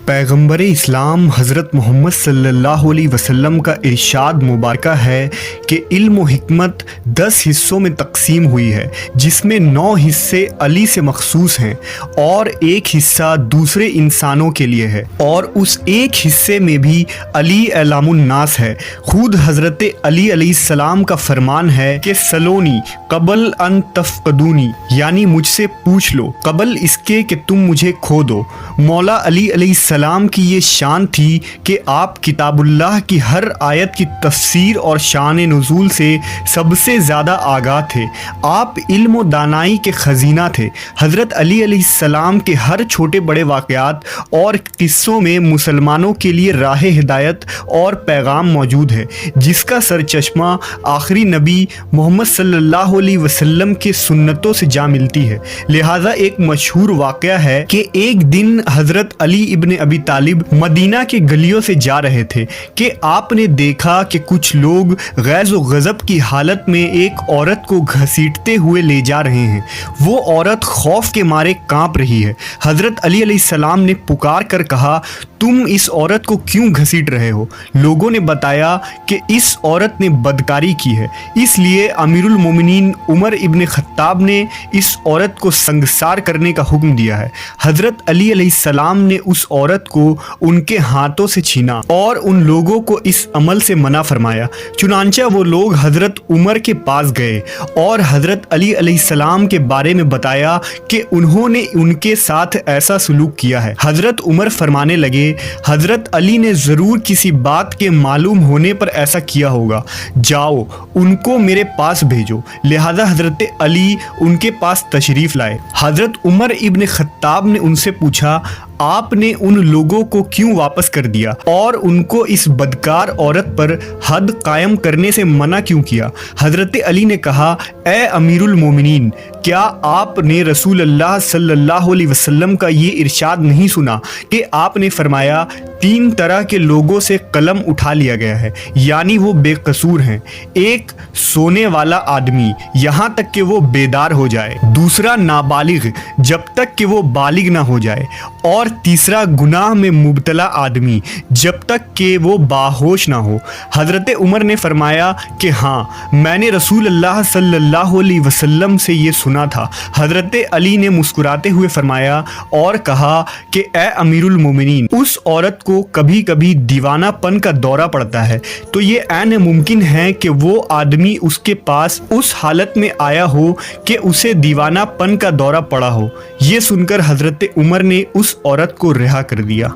पैगंबर इस्लाम हज़रत मोहम्मद सल्लल्लाहु अलैहि वसल्लम का इरशाद मुबारक है कि इल्म व हिकमत 10 हिस्सों में तकसीम हुई है, जिसमें 9 हिस्से अली से मखसूस हैं और एक हिस्सा दूसरे इंसानों के लिए है, और उस एक हिस्से में भी अली अलामुन्नास है। खुद हज़रत अली अलैहिस्सलाम का फरमान है कि सलोनी कबल अन तफ़क़दूनी, यानी मुझसे पूछ लो कबल इसके कि तुम मुझे खो दो। मौला अली अलैहिस्सलाम की ये शान थी कि आप किताबुल्लाह की हर आयत की तफसीर और शान नुज़ूल से सबसे ज़्यादा आगाह थे। आप इल्म व दानाई के ख़ज़ीना थे। हज़रत अली अलैहिस्सलाम के हर छोटे बड़े वाक़यात और क़िस्सों में मुसलमानों के लिए राह हिदायत और पैगाम मौजूद है, जिसका सरचश्मा आखिरी नबी मोहम्मद सल्लल्लाहु अलैहि वसल्लम के सुन्नतों से जा मिलती है। लिहाजा एक मशहूर वाक़या है कि एक दिन हज़रत अली इब्न अबी तालिब मदीना के गलियों से जा रहे थे कि आपने देखा कि कुछ लोग गैज़ व गज़ब की हालत में एक औरत को घसीटते हुए ले जा रहे हैं। वो औरत खौफ के मारे कांप रही है। हज़रत अली अलैहिस्सलाम ने पुकार कर कहा, तुम इस औरत को क्यों घसीट रहे हो? लोगों ने बताया कि इस औरत ने बदकारी की है, इसलिए अमीरुल मोमिनीन उमर इब्न खत्ताब ने इस औरत को संगसार करने का हुक्म दिया है। हज़रत अली अलैहिस्सलाम ने उस औरत को उनके हाथों से छीना और उन लोगों को इस अमल से मना फरमाया। चुनांचे वो लोग हज़रत उमर के पास गए और हज़रत अली अलैहिस्सलाम के बारे में बताया कि उन्होंने उनके साथ ऐसा सलूक किया है। हज़रत उमर फरमाने लगे, हज़रत अली ने ज़रूर किसी बात के मालूम होने पर ऐसा किया होगा, जाओ उनको मेरे पास भेजो। लिहाजा हज़रत अली उनके पास तशरीफ़ लाए। हज़रत उमर इब्न खत्ताब ने उनसे पूछा, आपने उन लोगों को क्यों वापस कर दिया और उनको इस बदकार औरत पर हद कायम करने से मना क्यों किया? हज़रत अली ने कहा, ए अमीरुल मोमिनीन, क्या आपने रसूल अल्लाह सल्लल्लाहु अलैहि वसल्लम का ये इरशाद नहीं सुना कि आपने फरमाया 3 तरह के लोगों से कलम उठा लिया गया है, यानी वो बेकसूर हैं। एक सोने वाला आदमी यहाँ तक कि वो बेदार हो जाए, दूसरा नाबालिग जब तक कि वो बालिग ना हो जाए, और तीसरा गुनाह में मुब्तला आदमी जब तक कि वो बाहोश ना हो। हज़रत उमर ने फरमाया कि हाँ, मैंने रसूल अल्लाह सल्लल्लाहु अलैहि वसल्लम से ये सुना था। हज़रत अली ने मुस्कुराते हुए फरमाया और कहा कि ए अमीरुल मोमिनीन, उस औरत को कभी कभी दीवानापन का दौरा पड़ता है, तो ये ऐन मुमकिन है कि वो आदमी उसके पास उस हालत में आया हो कि उसे दीवानापन का दौरा पड़ा हो। ये सुनकर हज़रत उमर ने उस औरत को रिहा कर दिया।